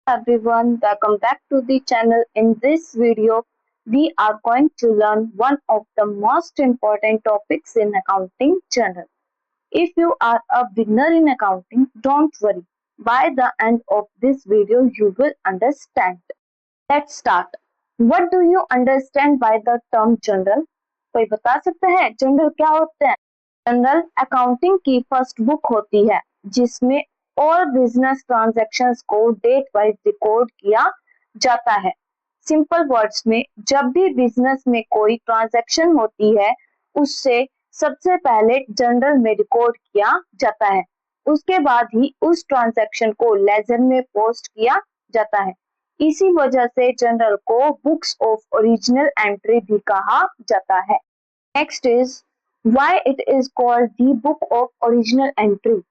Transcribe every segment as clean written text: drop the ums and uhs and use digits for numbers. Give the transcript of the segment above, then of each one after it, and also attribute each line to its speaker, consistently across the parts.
Speaker 1: Everyone, welcome back to the channel. In this video, we are going to learn one of the most important topics in accounting journal. If you are a beginner in accounting, don't worry. By the end of this video, you will understand. Let's start. What do you understand by the term journal? कोई बता सकता है general क्या होता है? General accounting की first book होती है जिसमें और बिजनेस ट्रांजैक्शंस को डेट वाइज रिकॉर्ड किया जाता है। सिंपल वर्ड्स में जब भी बिजनेस में कोई ट्रांजैक्शन होती है उससे सबसे पहले जनरल में रिकॉर्ड किया जाता है। उसके बाद ही उस ट्रांजैक्शन को लेजर में पोस्ट किया जाता है। इसी वजह से जनरल को बुक्स ऑफ ओरिजिनल एंट्री भी कहा जाता है। Next is why it is called the book of original entry.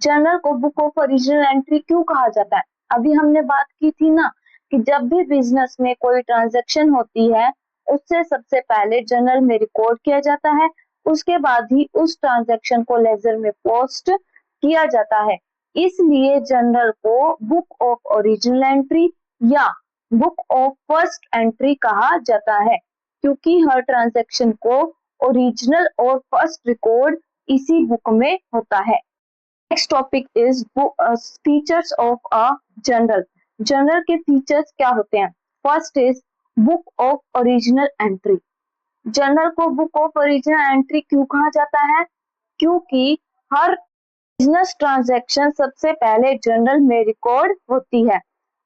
Speaker 1: Journal को बुक ऑफ ओरिजिनल एंट्री क्यों कहा जाता है? अभी हमने बात की थी ना कि जब भी बिजनेस में कोई ट्रांजैक्शन होती है उससे सबसे पहले जर्नल में रिकॉर्ड किया जाता है, उसके बाद ही उस ट्रांजैक्शन को लेजर में पोस्ट किया जाता है। इसलिए जर्नल को बुक ऑफ ओरिजिनल एंट्री या बुक ऑफ फर्स्ट एंट्री कहा जाता है क्योंकि हर ट्रांजैक्शन को ओरिजिनल और फर्स्ट रिकॉर्ड इसी बुक में होता है। Next topic is features of a journal. Journal के फीचर्स क्या होते हैं? First is book of original entry. Journal को बुक ऑफ ओरिजिनल एंट्री क्यों कहा जाता है? क्योंकि हर बिजनेस ट्रांजैक्शन सबसे पहले जर्नल में रिकॉर्ड होती है,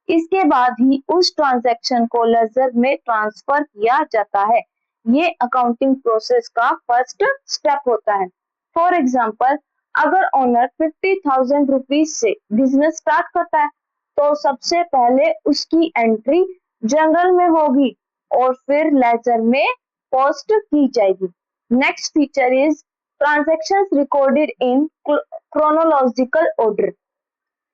Speaker 1: इसके बाद ही उस ट्रांजैक्शन को लेजर में ट्रांसफर किया जाता है। ये अकाउंटिंग प्रोसेस का फर्स्ट स्टेप होता है। फॉर एग्जाम्पल, अगर ओनर 50,000 रुपीज से बिजनेस स्टार्ट करता है तो सबसे पहले उसकी एंट्री जनरल में होगी और फिर लेजर में पोस्ट की जाएगी। Next feature is transactions recorded in chronological order.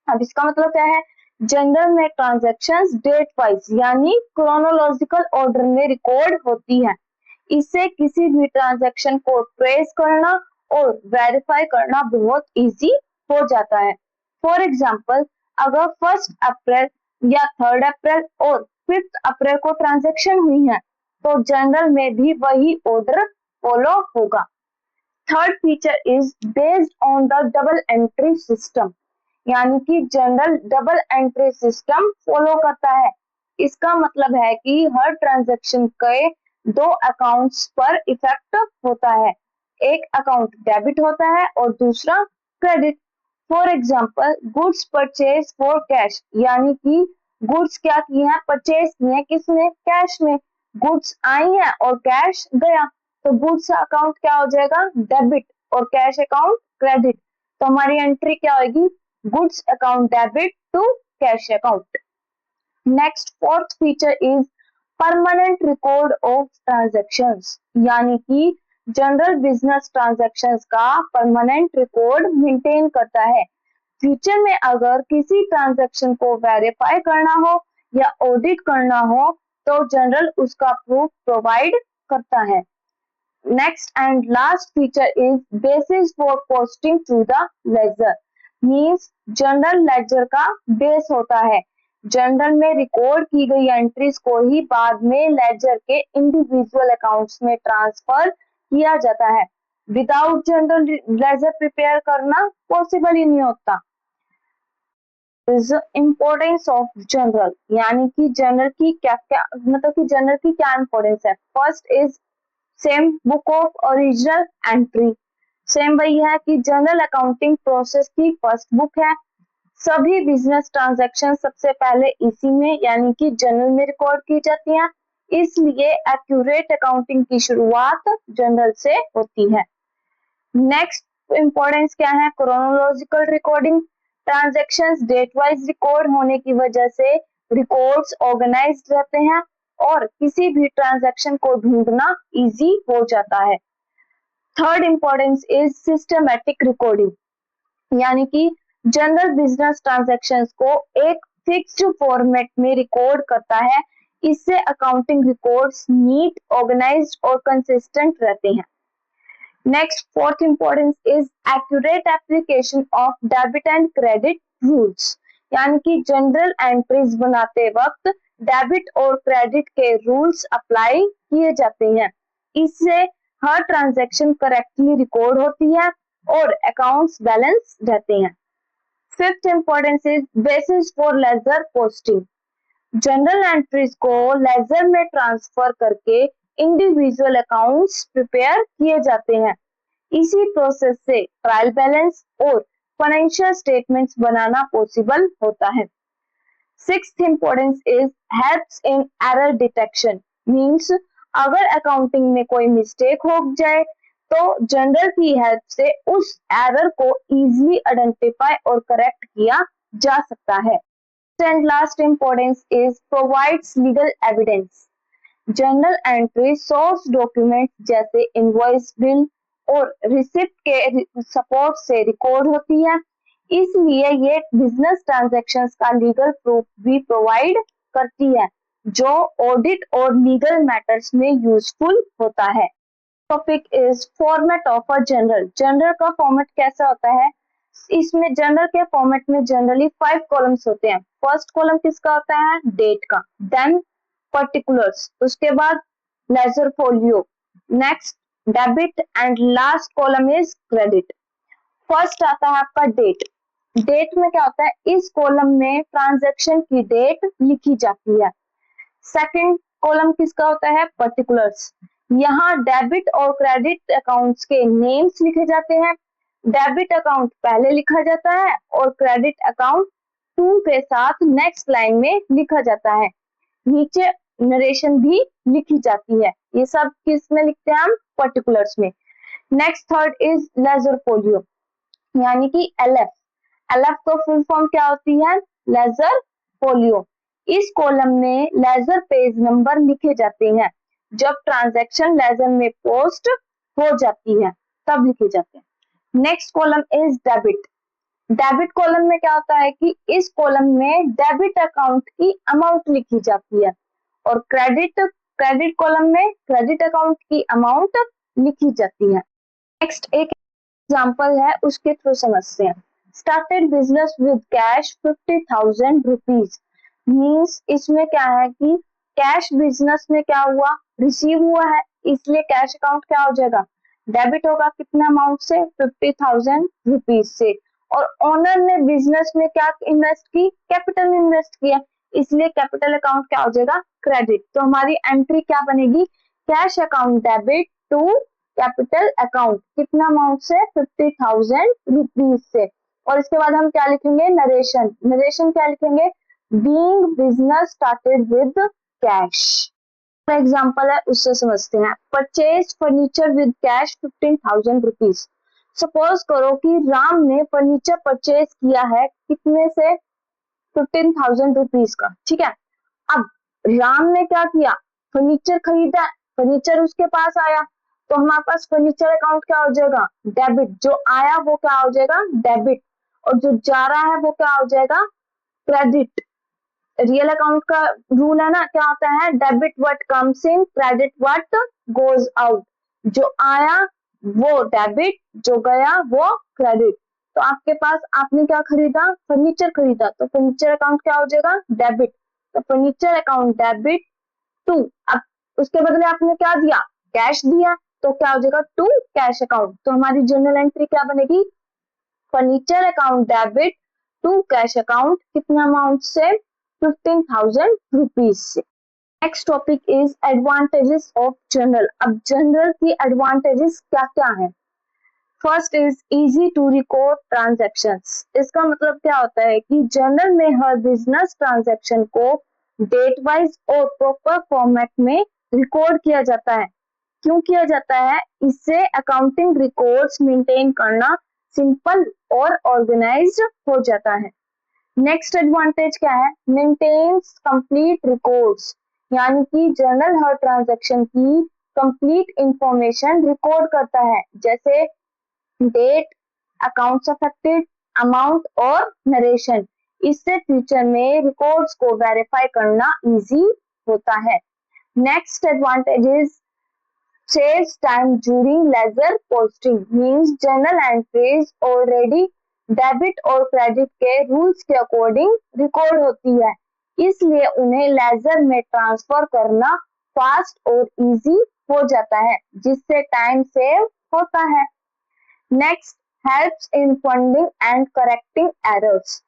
Speaker 1: अब इसका मतलब क्या है? जनरल में ट्रांजैक्शंस डेट वाइज यानी क्रोनोलॉजिकल ऑर्डर में रिकॉर्ड होती है। इससे किसी भी ट्रांजैक्शन को ट्रेस करना और वेरीफाई करना बहुत इजी हो जाता है। फॉर एग्जाम्पल, अगर 1 अप्रैल या 3 अप्रैल और 5 अप्रैल को ट्रांजैक्शन हुई है तो जनरल में भी वही ऑर्डर फॉलो होगा। Third feature is based on the double entry system, यानी कि general double entry system follow करता है। इसका मतलब है कि हर ट्रांजैक्शन के दो अकाउंट्स पर इफेक्ट होता है। एक अकाउंट डेबिट होता है और दूसरा credit. For example, goods purchase for cash, यानी कि गुड्स क्या किए हैं? परचेज किए हैं किसने? कैश में। गुड्स आई है और कैश गया तो गुड्स अकाउंट क्या हो जाएगा? डेबिट और कैश अकाउंट क्रेडिट। तो हमारी एंट्री क्या होगी? Goods account debit to cash account. Next fourth feature is permanent record of transactions, यानी कि जनरल बिजनेस ट्रांजैक्शंस का परमानेंट रिकॉर्ड मेंटेन करता है। फ्यूचर में अगर किसी ट्रांजैक्शन को वेरीफाई करना हो या ऑडिट करना हो तो जनरल उसका प्रूफ प्रोवाइड करता है। Next and last feature is basis for posting to the ledger, means general ledger का बेस होता है। जनरल में रिकॉर्ड की गई एंट्रीज को ही बाद में लेजर के इंडिविजुअल अकाउंट्स में ट्रांसफर किया जाता है। विदाउट जनरल लेजर प्रिपेयर करना पॉसिबल ही नहीं होता। इम्पोर्टेंस ऑफ जनरल, यानी कि जनरल की क्या क्या मतलब कि जनरल की क्या इंपॉर्टेंस है? First is same book of original entry. Same वही है कि जनरल अकाउंटिंग प्रोसेस की फर्स्ट बुक है। सभी बिजनेस ट्रांजैक्शन सबसे पहले इसी में यानी कि जनरल में रिकॉर्ड की जाती हैं, इसलिए एक्यूरेट अकाउंटिंग की शुरुआत जनरल से होती है। नेक्स्ट इंपॉर्टेंस क्या है? Chronological recording. Transactions date wise record होने की वजह से रिकॉर्ड्स ऑर्गेनाइज्ड रहते हैं और किसी भी ट्रांजैक्शन को ढूंढना इजी हो जाता है। Third importance is systematic recording, यानी कि जनरल बिजनेस ट्रांजैक्शंस को एक फिक्स्ड फॉर्मेट में रिकॉर्ड करता है। इससे अकाउंटिंग रिकॉर्ड्स नीट, ऑर्गेनाइज्ड और कंसिस्टेंट रहते हैं। Next fourth importance is accurate application of debit and credit rules, यानी कि जनरल एंट्रीज बनाते वक्त डेबिट और क्रेडिट के रूल्स अप्लाई किए जाते हैं। इससे हर ट्रांजैक्शन करेक्टली रिकॉर्ड होती है और अकाउंट्स बैलेंस रहते हैं। Fifth importance is basis for ledger posting. General entries को लेजर में ट्रांसफर करके इंडिविजुअल अकाउंट्स प्रिपेयर किए जाते हैं। इसी प्रोसेस से ट्रायल बैलेंस और फाइनेंशियल स्टेटमेंट्स बनाना पॉसिबल होता है। Sixth importance is helps in error detection. Means अगर अकाउंटिंग में कोई मिस्टेक हो जाए तो जनरल की हेल्प से उस एरर को इजीली आइडेंटिफाई और करेक्ट किया जा सकता है। And last importance is provides legal evidence. General entry source document जैसे इनवॉइस, बिल और रिसिप्ट के सपोर्ट से रिकॉर्ड होती है। इसलिए ये बिजनेस ट्रांजैक्शंस का लीगल प्रूफ भी प्रोवाइड करती है, जो ऑडिट और लीगल मैटर्स में यूजफुल होता है। Topic is format of a general. General का फॉर्मेट कैसा होता है? इसमें जनरल के फॉर्मेट में जनरली 5 कॉलम्स होते हैं। फर्स्ट कॉलम किसका होता है? डेट का। देन पर्टिकुलर्स, उसके बाद ledger folio, next debit and last column is credit. First आता है आपका डेट। डेट में क्या होता है? इस कॉलम में ट्रांजैक्शन की डेट लिखी जाती है। सेकंड कॉलम किसका होता है? पर्टिकुलर्स। यहाँ डेबिट और क्रेडिट अकाउंट्स के नेम्स लिखे जाते हैं। डेबिट अकाउंट पहले लिखा जाता है और क्रेडिट अकाउंट टू के साथ नेक्स्ट लाइन में लिखा जाता है। नीचे नरेशन भी लिखी जाती है। ये सब किस में लिखते हैं हम? पर्टिकुलर्स में। Next third is ledger folio, यानी कि एलएफ। एलएफ का फुल फॉर्म क्या होती है? Ledger folio. इस कॉलम में लेजर पेज नंबर लिखे जाते हैं। जब ट्रांजैक्शन लेजर में पोस्ट हो जाती है तब लिखे जाते हैं। Next column is debit. Debit column में क्या होता है कि इस कॉलम में डेबिट अकाउंट की अमाउंट लिखी जाती है और क्रेडिट कॉलम में क्रेडिट अकाउंट की अमाउंट लिखी जाती है। नेक्स्ट एक एग्जांपल है, उसके थ्रू समझते हैं। Started business with cash 50,000 rupees. Means इसमें क्या है कि कैश बिजनेस में क्या हुआ? रिसीव हुआ है, इसलिए कैश अकाउंट क्या हो जाएगा? डेबिट होगा। कितना अमाउंट से? 50,000 रुपीज से। और ओनर ने बिजनेस में क्या इन्वेस्ट की? कैपिटल इन्वेस्ट किया, इसलिए कैपिटल अकाउंट क्या हो जाएगा? क्रेडिट। तो हमारी एंट्री क्या बनेगी? Cash account debit to capital account. कितना अमाउंट से? 50,000 रुपीज से। और इसके बाद हम क्या लिखेंगे? नरेशन। नरेशन क्या लिखेंगे? Being business started with cash. Example है, उससे समझते हैं। Purchase furniture with cash 15,000 rupees. Suppose करो कि राम ने फर्नीचर परचेज किया है, कितने से? 15,000 रुपीज का। ठीक है। अब राम ने क्या किया? फर्नीचर खरीदा, फर्नीचर उसके पास आया, तो हमारे पास फर्नीचर अकाउंट क्या हो जाएगा? डेबिट। जो आया वो क्या हो जाएगा? डेबिट। और जो जा रहा है वो क्या हो जाएगा? क्रेडिट। रियल अकाउंट का रूल है ना, क्या होता है? Debit what comes in, credit what goes out. जो आया वो डेबिट, जो गया वो क्रेडिट। तो आपके पास आपने क्या खरीदा? फर्नीचर खरीदा, तो फर्नीचर अकाउंट क्या हो जाएगा? डेबिट। तो फर्नीचर अकाउंट डेबिट टू, अब उसके बदले आपने क्या दिया? कैश दिया, तो क्या हो जाएगा? To cash account. तो हमारी जर्नल एंट्री क्या बनेगी? Furniture account debit to cash account. कितना अमाउंट से? 15,000 रुपीज से। Next topic is advantages of journal. अब जर्नल की एडवांटेजेस क्या क्या है? First is easy to record transactions. इसका मतलब क्या होता है कि जर्नल में हर बिजनेस ट्रांजैक्शन को डेट वाइज और प्रॉपर फॉर्मेट में रिकॉर्ड किया जाता है। क्यों किया जाता है? इससे अकाउंटिंग रिकॉर्ड्स मेंटेन करना सिंपल और ऑर्गेनाइज्ड हो जाता है। नेक्स्ट एडवांटेज क्या है? मेंटेन्स कंप्लीट रिकॉर्ड्स, यानी कि जर्नल हर ट्रांजैक्शन की कंप्लीट इंफॉर्मेशन रिकॉर्ड करता है, जैसे डेट, अकाउंट्स अफेक्टेड, अमाउंट और नरेशन। इससे फ्यूचर में रिकॉर्ड्स को वेरीफाई करना इजी होता है। Next advantage is saves time during ledger posting, means journal entries already debit और क्रेडिट के रूल्स के अकॉर्डिंग रिकॉर्ड होती है, इसलिए उन्हें लेजर में ट्रांसफर करना फास्ट और इजी हो जाता है, जिससे टाइम सेव होता है। Next, helps in funding and correcting errors.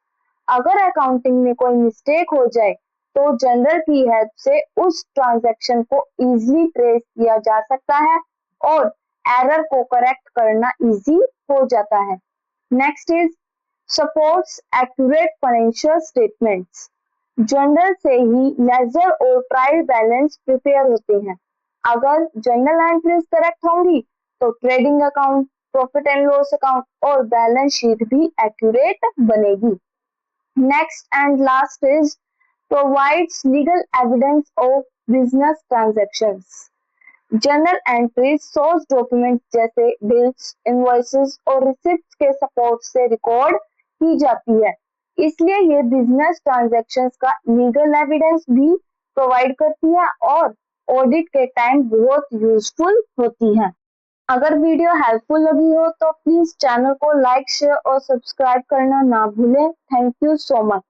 Speaker 1: अगर अकाउंटिंग में कोई मिस्टेक हो जाए तो जनरल की हेल्प से उस ट्रांजैक्शन को इजीली ट्रेस किया जा सकता है और एरर को करेक्ट करना इजी हो जाता है। Next is supports accurate financial statements. General से ही लेजर और ट्रायल बैलेंस प्रिपेयर होते हैं। अगर जनरल एंट्रीज करेक्ट होंगी तो trading account, profit and loss account और बैलेंस शीट भी एक्यूरेट बनेगी। Next and last is provides legal evidence of business transactions. Journal entries, source documents जैसे bills, invoices और receipts के सपोर्ट से रिकॉर्ड की जाती है, इसलिए ये बिजनेस ट्रांजैक्शंस का लीगल एविडेंस भी प्रोवाइड करती है और ऑडिट के टाइम बहुत यूजफुल होती है। अगर वीडियो हेल्पफुल लगी हो तो प्लीज चैनल को लाइक, शेयर और सब्सक्राइब करना ना भूलें। Thank you so much.